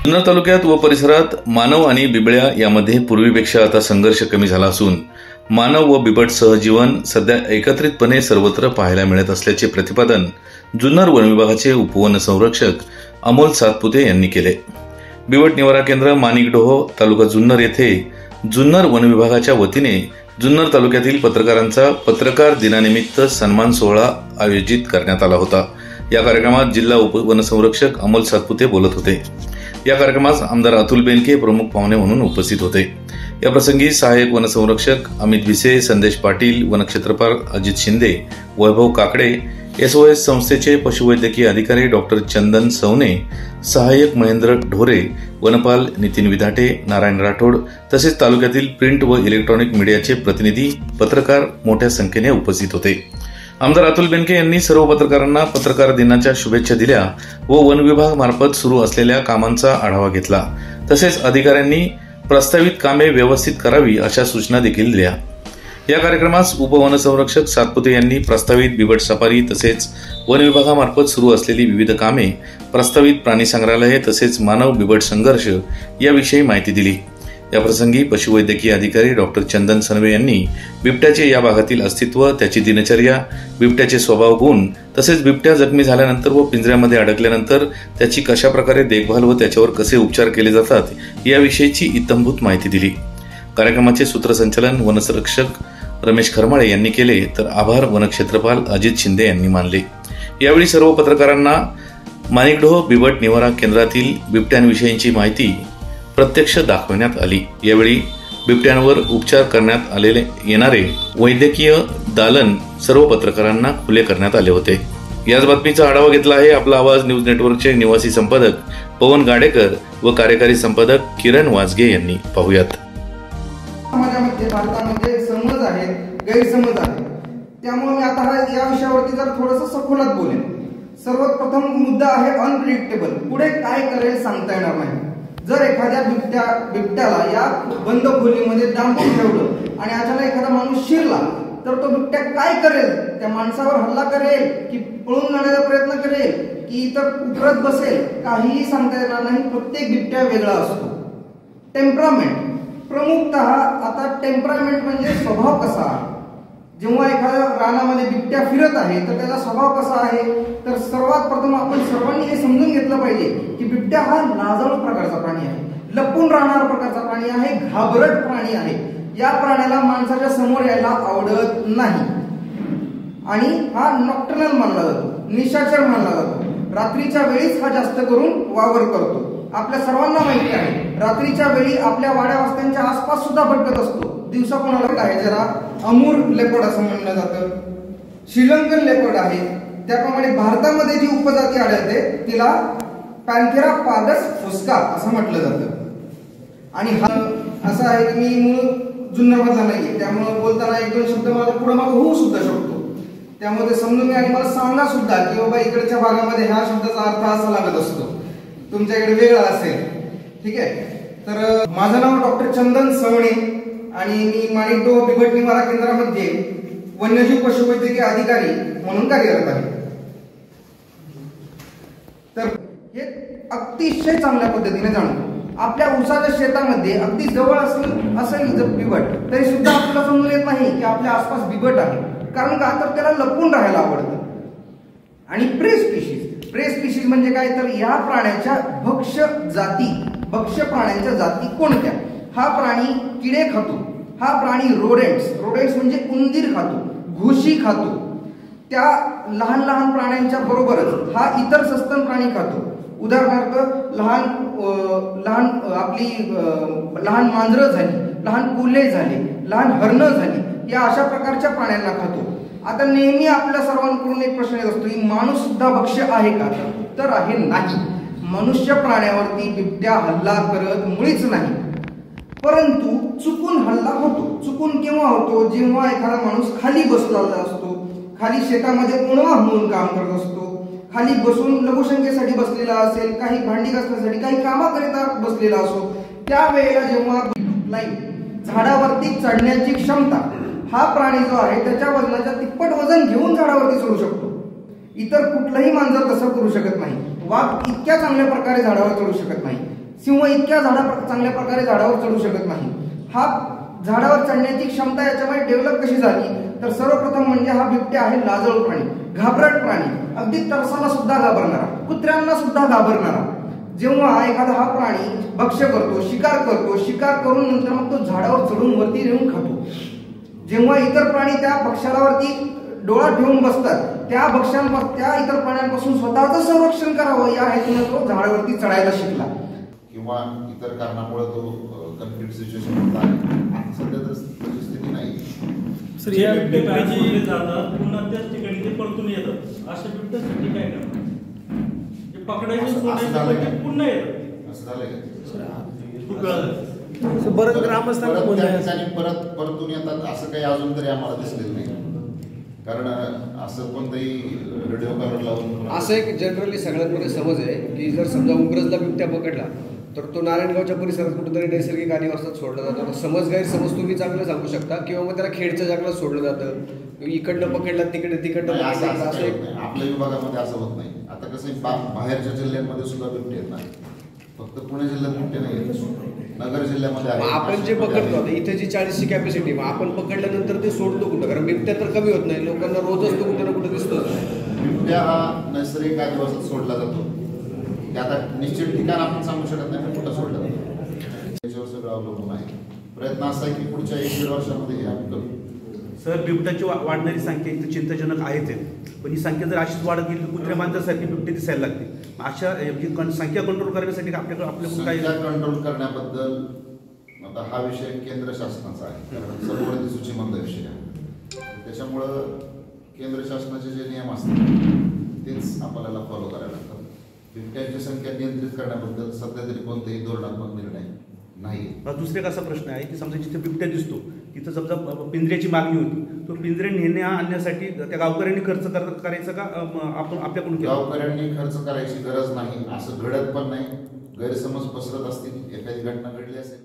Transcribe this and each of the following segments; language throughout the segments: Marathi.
जुन्नर तालुक्यात व परिसरात मानव आणि बिबळ्या यामध्ये पूर्वीपेक्षा आता संघर्ष कमी झाला असून मानव व बिबट सहजीवन सध्या एकत्रितपणे सर्वत्र पाहायला मिळत असल्याचे प्रतिपादन जुन्नर वन विभागाचे उपवन संरक्षक अमोल सातपुते यांनी केले। बिबट निवारा केंद्र माणिकडोह तालुका जुन्नर येथे जुन्नर वन विभागाच्या वतीने जुन्नर तालुक्यातील पत्रकारांचा पत्रकार दिनानिमित्त सन्मान सोहळा आयोजित करण्यात आला होता। या कार्यक्रमात जिल्हा उपवनसंरक्षक अमोल सातपुते बोलत होते। या कार्यक्रमास आमदार अतुल बेनके प्रमुख पाहुणे म्हणून उपस्थित होते। या प्रसंगी सहाय्यक वनसंरक्षक अमित भिसे, संदेश पाटील, वनक्षेत्रपाल अजित शिंदे, वैभव काकडे, SOS संस्थेचे पशुवैद्यकीय अधिकारी डॉक्टर चंदन सवने, सहाय्यक महेंद्र ढोरे, वनपाल नितीन विधाटे, नारायण राठोड तसेच तालुक्यातील प्रिंट व इलेक्ट्रॉनिक मीडियाचे प्रतिनिधी, पत्रकार मोठ्या संख्येने उपस्थित होते। आमदार अतुल बेनके यांनी सर्व पत्रकारांना पत्रकार दिनाच्या शुभेच्छा दिल्या व वन विभाग मार्फत सुरू असलेल्या कामांचा आढावा घेतला। तसेच अधिकाऱ्यांनी प्रस्तावित कामे व्यवस्थित करावी अशा सूचना देखील दिल्या। या कार्यक्रमास उपवनसंरक्षक सातपुते यांनी प्रस्तावित बिबट सफारी तसेच वन विभागामार्फत सुरू असलेली विविध कामे, प्रस्तावित प्राणी संग्रहालय तसेच मानव बिबट संघर्ष याविषयी माहिती दिली। या प्रसंगी पशुवैद्यकीय अधिकारी डॉक्टर चंदन सनवे यांनी बिबट्याचे या भागातील अस्तित्व, त्याची दिनचर्या, बिबट्याचे स्वभाव गुण तसेच बिबट्या जखमी झाल्यानंतर व पिंजऱ्यामध्ये अडकल्यानंतर त्याची कशा प्रकारे देखभाल व त्याच्यावर कसे उपचार केले जातात याविषयीची इत्थंभूत माहिती दिली। कार्यक्रमाचे सूत्रसंचालन वनसंरक्षक रमेश खरमाळे यांनी केले तर आभार वनक्षेत्रपाल अजित शिंदे यांनी मानले। यावेळी सर्व पत्रकारांना माणिकडोह बिबट निवारा केंद्रातील बिबट्यांविषयीची माहिती प्रत्यक्ष दाखवण्यात आली। यावेळी बिबट्यांवर उपचार करण्यात आलेले येणारे वैद्यकीय दालन सर्व पत्रकारांना खुले करण्यात आले होते। याच बातमीचा आढावा घेतला आहे आपला आवाज न्यूज नेटवर्कचे निवासी संपादक पवन गाडेकर व कार्यकारी संपादक किरण वाजगे यांनी। पाहूयात। समाजामध्ये भारतामध्ये समज आहेत, गैरसमज आहेत, त्यामुळे मी आता या विषयावरती जर थोडंसं सखोलात बोलेन। सर्वप्रथम मुद्दा आहे अनप्रिडिक्टेबल, पुढे काय करेल सांगता येणार नाही। जर एखाद्या बिबट्याला या बंद खोलीमध्ये डांबून ठेवलं आणि अचानक एखादा माणूस शिरला तर तो बिबट्या काय करेल? त्या माणसावर हल्ला करेल की पळून जाण्याचा प्रयत्न करेल की इतर उतरत बसेल, काहीही सांगता येणार नाही। प्रत्येक बिबट्या वेगळा असतो। टेम्परामेंट, प्रमुखतः आता टेम्परामेंट म्हणजे स्वभाव कसा आहे। जेव्हा एखाद्या रानामध्ये बिबट्या फिरत आहे तर त्याचा स्वभाव कसा आहे, तर सर्वात प्रथम आपण सर्वांनी हे समजून घेतलं पाहिजे की बिबट्या हा लाजाळू प्रकारचा प्राणी आहे, लपून राहणारा प्रकारचा प्राणी आहे, घाबरट प्राणी आहे। या प्राण्याला माणसाच्या समोर यायला आवडत नाही आणि हा नॉक्टर्नल मानला जातो, निशाचर मानला जातो। रात्रीच्या वेळीच हा जास्त करून वावर करतो। आपल्या सर्वांना माहिती आहे रात्रीच्या वेळी आपल्या वाड्या वस्त्यांच्या आसपास सुद्धा भटकत असतो। दिवसा कोणाला आहे जरा अमूर लेपर्ड असं म्हणलं जातं, श्रीलंकन लेपर्ड आहे। त्याप्रमाणे भारतामध्ये जी उपजाती आढळते तिला पॅन्थेरा पागस फुस्का असं म्हटलं जातं। आणि हा असा आहे की मी मूळ जुन्नरमधला नाहीये, त्यामुळे बोलताना एक दोन शब्द मला पुढे मागे होऊ सुद्धा शकतो, त्यामुळे ते समजून घ्या आणि मला सांगा सुद्धा की बाबा इकडच्या भागामध्ये ह्या शब्दाचा अर्थ असा लागत असतो, तुमच्याकडे वेगळा असेल, ठीक आहे। तर माझं नाव डॉक्टर चंदन सवणे आणि मी माणिकडोह बिबट निवारा केंद्रामध्ये वन्यजीव पशुवैद्यकीय अधिकारी म्हणून कार्यरत आहे। तर हे अतिशय चांगल्या पद्धतीने जाणतो। आपल्या उसाच्या शेतामध्ये अगदी जवळ असेल जर बिबट तरी सुद्धा आपल्याला समजून येत नाही की आपल्या आसपास बिबट आहे, कारण का तर त्याला लपून राहायला आवडतं। आणि प्रे स्पीशीज म्हणजे काय, तर या प्राण्याच्या भक्ष्य प्राण्यांच्या जाती कोणत्या? हा प्राणी किडे खातो, हा प्राणी रोडेंट्स म्हणजे उंदीर खातो, घुशी खातो। त्या लहान लहान प्राण्यांच्या बरोबरच हा इतर सस्तन प्राणी खातो। उदाहरणार्थ लहान मांजरं झाली, लहान कोल्हे झाले, लहान हरणं झाली, या अशा प्रकारच्या प्राण्यांना खातो। आता नेहमी आपल्या सर्वांकडून एक प्रश्न येत असतो की माणूस सुद्धा भक्ष्य आहे का? तर आहे नाही। मनुष्य प्राण्यावरती बिबट्या हल्ला करत मुळीच नाही, परंतु चुकून हल्ला होतो। चुकून केव्हा होतो? जेव्हा एखादा माणूस खाली बसलेला असतो, खाली शेतामध्ये उणवा म्हणून काम करत असतो, खाली बसून लघुशंकेसाठी बसलेला असेल, काही भांडी घासण्यासाठी, काही कामाकरिता बसलेला असो, त्यावेळेला जेव्हा झाडावरती चढण्याची क्षमता, हा प्राणी जो आहे त्याच्या वजनाच्या तिप्पट वजन घेऊन झाडावरती चढू शकतो। इतर कुठलंही मांजर तसं करू शकत नाही। वाघ इतक्या चांगल्या प्रकारे झाडावर चढू शकत नाही। सिंह इतक्या चांगल्या प्रकारे झाडावर चढू शकत नाही. हा झाडावर चढण्याची क्षमता याच्यामध्ये डेव्हलप कशी झाली तर सर्वप्रथम म्हणजे हा बिबट्या आहे लाजळू प्राणी, घाबरट प्राणी, अगदी तरसाला सुद्धा घाबरणारा, कुत्र्यांना सुद्धा घाबरणारा. जेव्हा एखादा हा प्राणी भक्ष्य करतो, शिकार करून नंतर मग तो झाडावर चढून वरती येऊन खातो. जेव्हा इतर प्राणी त्या भक्ष्यावरती डोळा ठेवून बसतात, त्या इतर प्राण्यांपासून स्वतःचं संरक्षण करावं या हेतूने तो झाडावरती चढायला शिकला. किंवा इतर कारणामुळे तो कन्फ्लिक्ट सिच्युएशन होता. आता सध्या तर तशी स्थिती नाही. सर या बिबट्याची जातात पुन्हा त्याच ठिकाणी ते पळतून येतात, अशा बिबट्यासाठी काय करणार? पकडायचं पुन्हा येतात असं झालंय खूप वेळा बरंच ग्रामस्थांना परतून येतात असं काही अजून तरी आम्हाला दिसलेलं नाही. कारण असं कोणतंही रेडिओ कॉलर लावून असं एक जनरली सगळ्यांमध्ये समज आहे की जर समजा उंबरजला बिबट्या पकडला तर तो नारायणगावच्या परिसरात कुठेतरी नैसर्गिक अधिवासात सोडला जातो. गैरसमज तुम्ही चांगलं सांगू शकता किंवा मग त्याला खेडच्या जागेला सोडलं जातं, इकडनं पकडला तिकडनं पकडलं. आपल्या विभागामध्ये असं होत नाही. आता कसं बाहेरच्या जिल्ह्यांमध्ये सुद्धा बिबटे आहेत ना, फक्त पुणे जिल्ह्यात बिबटे नाही, नगर जिल्ह्यामध्ये आपण जे पकडतो इथे जी 40ची कॅपॅसिटी आपण पकडल्यानंतर ते सोडतो कुठं, कारण बिबट्या तर कमी होत नाही, लोकांना रोजच तो कुठे ना कुठे दिसतो. बिबट्या हा नैसर्गिक अधिवासात सोडला जातो. ते आता निश्चित ठिकाण आपण सांगू शकत नाही कुठं सोडला जातो, त्याच्यावर सगळं अवलंबून आहे. प्रयत्न असा आहे की पुढच्या 1-1.5 वर्षामध्ये हे आम्ही करू. सर बिबट्याची वाढणारी संख्या इथं चिंताजनक आहेच आहे, पण ही संख्या जर अशीच वाढत गेली तर कुत्र्या मांजरासारखी बिबटे दिसायला लागते. अशा संख्या कंट्रोल करण्यासाठी आपल्याकडून काही कंट्रोल करण्याबद्दल आता हा विषय केंद्र शासनाचा आहे, कारण सर्ववर्ती सूचीमधला विषय आहे. त्याच्यामुळं केंद्र शासनाचे जे नियम असतात तेच आपल्याला फॉलो करायला लागतात. बिबट्यांची संख्या नियंत्रित करण्याबद्दल सध्या तरी कोणतेही धोरणात्मक निर्णय नाही. दुसरा असा प्रश्न आहे की समजा जिथे बिबट्या दिसतो तिथं समजा पिंजऱ्याची मागणी होती, तो पिंजरे आणण्यासाठी त्या गावकऱ्यांनी खर्च करायचा का आपण आपल्याकडून? गावकऱ्यांनी खर्च करायची गरज नाही, असं घडत पण नाही. गैरसमज पसरत असतील, एखादी घटना घडली असेल.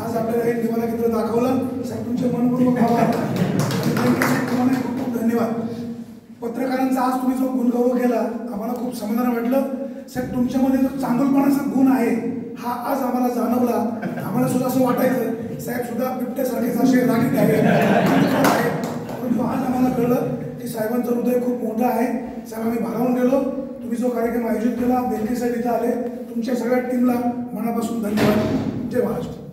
आज आपल्याला एक निवाला केंद्र दाखवलं, साहेब तुमचे मनपूर्वक आभार. तुम्हाला खूप धन्यवाद. पत्रकारांचा आज तुम्ही जो गुणगौरव केला आम्हाला खूप समाधान वाटलं. साहेब तुमच्यामध्ये जो चांगुलपणाचा गुण आहे हा आज आम्हाला जाणवला. आम्हाला सुद्धा असं वाटायचं साहेब सुद्धा बिबट्यासारखेच असे रागीट आहे, परंतु आज आम्हाला कळलं की साहेबांचं हृदय खूप मोठं आहे. साहेब आम्ही भारावून गेलो. तुम्ही जो कार्यक्रम आयोजित केला बेलकीसाठी इथं आले, तुमच्या सगळ्या टीमला मनापासून धन्यवाद. जय महाराष्ट्र.